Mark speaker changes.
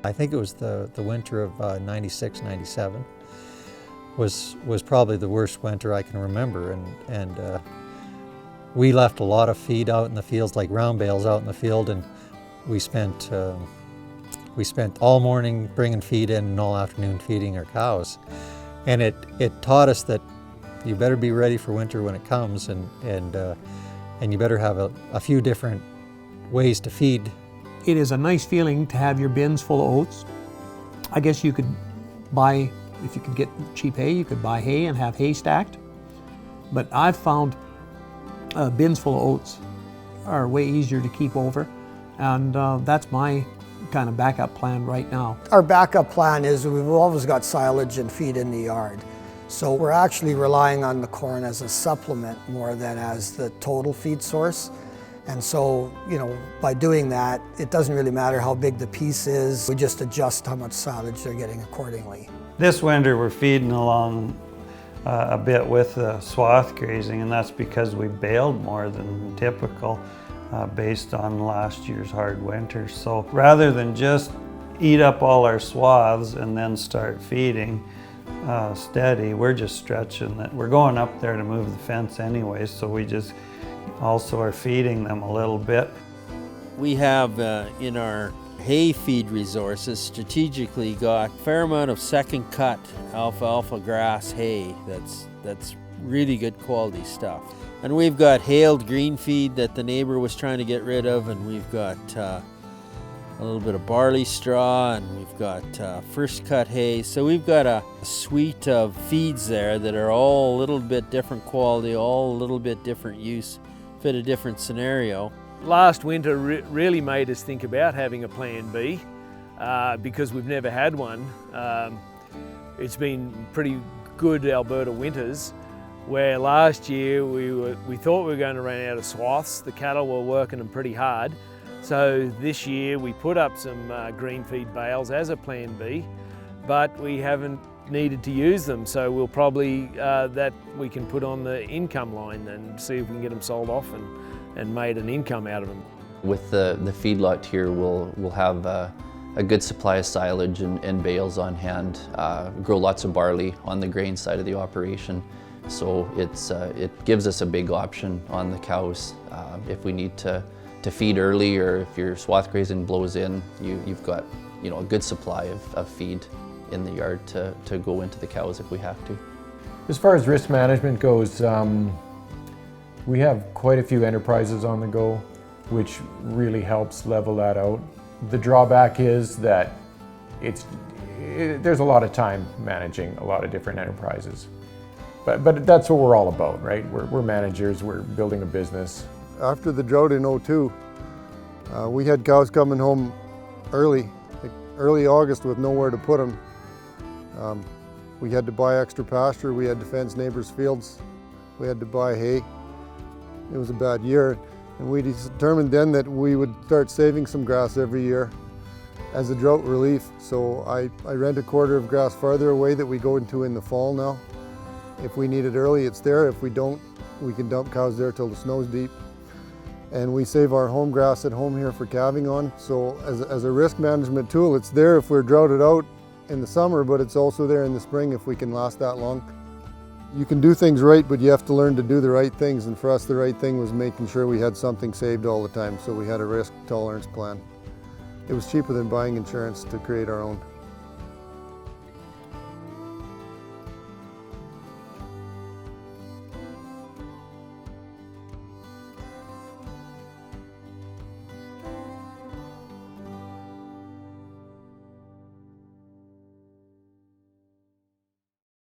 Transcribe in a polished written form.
Speaker 1: I think it was the winter of 96, 97 was probably the worst winter I can remember, and we left a lot of feed out in the fields, like round bales out in the field, and we spent all morning bringing feed in and all afternoon feeding our cows. And it taught us that you better be ready for winter when it comes, and you better have a few different ways to feed.
Speaker 2: It is a nice feeling to have your bins full of oats. I guess you could buy, if you could get cheap hay, you could buy hay and have hay stacked. But I've found bins full of oats are way easier to keep over, and that's my kind of backup plan right now.
Speaker 3: Our backup plan is we've always got silage and feed in the yard. So we're actually relying on the corn as a supplement more than as the total feed source. And so, by doing that, it doesn't really matter how big the piece is. We just adjust how much silage they're getting accordingly.
Speaker 4: This winter we're feeding along a bit with the swath grazing, and that's because we baled more than typical based on last year's hard winter. So rather than just eat up all our swaths and then start feeding steady, we're just stretching that. We're going up there to move the fence anyway, so we just also are feeding them a little bit.
Speaker 5: We have in our hay feed resources strategically got a fair amount of second cut alfalfa grass hay that's really good quality stuff. And we've got hailed green feed that the neighbor was trying to get rid of, and we've got a little bit of barley straw, and we've got first cut hay. So we've got a suite of feeds there that are all a little bit different quality, all a little bit different use, fit a different scenario.
Speaker 6: Last winter really made us think about having a plan B because we've never had one. It's been pretty good Alberta winters, where last year we thought we were going to run out of swaths. The cattle were working them pretty hard. So this year we put up some green feed bales as a plan B, but we haven't needed to use them. So we'll probably, that we can put on the income line and see if we can get them sold off and made an income out of them.
Speaker 7: With the feedlot here, we'll have a good supply of silage and bales on hand, grow lots of barley on the grain side of the operation. So it gives us a big option on the cows. If we need to feed early, or if your swath grazing blows in, you've got a good supply of feed in the yard to go into the cows if we have to.
Speaker 8: As far as risk management goes, we have quite a few enterprises on the go, which really helps level that out. The drawback is that there's a lot of time managing a lot of different enterprises. But that's what we're all about, right? We're managers, we're building a business.
Speaker 9: After the drought in '02, we had cows coming home early August with nowhere to put them. We had to buy extra pasture, we had to fence neighbors' fields, we had to buy hay. It was a bad year, and we determined then that we would start saving some grass every year as a drought relief. So I rent a quarter of grass farther away that we go into in the fall now. If we need it early, it's there. If we don't, we can dump cows there till the snow's deep. And we save our home grass at home here for calving on. So as a risk management tool, it's there if we're droughted out in the summer, but it's also there in the spring if we can last that long. You can do things right, but you have to learn to do the right things. And for us, the right thing was making sure we had something saved all the time. So we had a risk tolerance plan. It was cheaper than buying insurance to create our own.